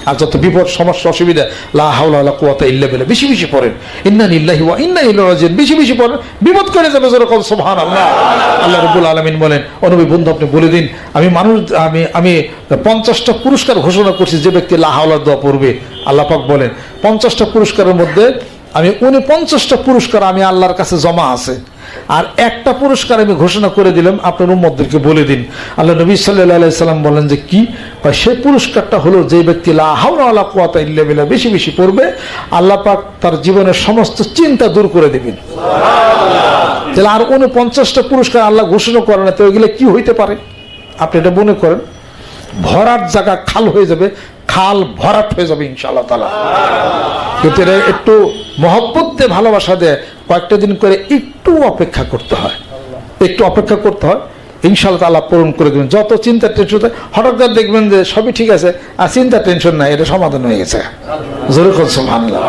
আর যত বিপদ সমস্যা অসুবিধা লা হাওলা ওয়ালা কুওয়াতা ইল্লা বিল্লাহ বেশি বেশি পড়েন, ইন্না লিল্লাহি ওয়া ইন্না ইলাইহি রাজিউন বেশি বেশি পড়েন, বিপদ করে যাবে যেরকম সুবহানাল্লাহ। আল্লাহ রাব্বুল আলামিন বলেন, ও নবী বন্ধু আপনি বলে দিন আমি 50টা পুরস্কার ঘোষণা করছি যে ব্যক্তি লা হাওলা দোয়া পড়বে। আল্লাহ পাক বলেন 50টা পুরস্কারের মধ্যে আমি 49টা পুরস্কার আমি আল্লাহর কাছে জমা আছে, আর একটা পুরস্কার আমি ঘোষণা করে দিলাম, আপনার উম্মতদেরকে বলে দিন। আল্লাহ নবী সাল্লাল্লাহু আলাইহি সাল্লাম বলেন যে কি, সেই পুরস্কারটা হলো যে ব্যক্তি লা হাওলা ওয়ালা কুওয়াতা ইল্লা বিল্লাহ বেশি বেশি পড়বে, আল্লাহ পাক তার জীবনের সমস্ত চিন্তা দূর করে দিবেন। তাহলে আর 49টা পুরস্কার আল্লাহ ঘোষণা করে না, তো এগুলো কি হইতে পারে? আপনি এটা মনে করেন ভরাট জায়গা খাল হয়ে যাবে, খাল ভরাট হয়ে যাবে ইনশাআল্লাহ তাআলা। কিন্তু এরা একটু মহব্বত দিয়ে ভালোবাসা দেয়, কয়েকটা দিন করে একটু অপেক্ষা করতে হয়, একটু অপেক্ষা করতে হয়, ইনশাআল্লাহ তাআলা পূরণ করে দেবেন। যত চিন্তা টেনশন হঠাৎ করে দেখবেন যে সবই ঠিক আছে, আর চিন্তা টেনশন নাই, এটা সমাধান হয়ে গেছে। জোরে বলুন সুবহানাল্লাহ।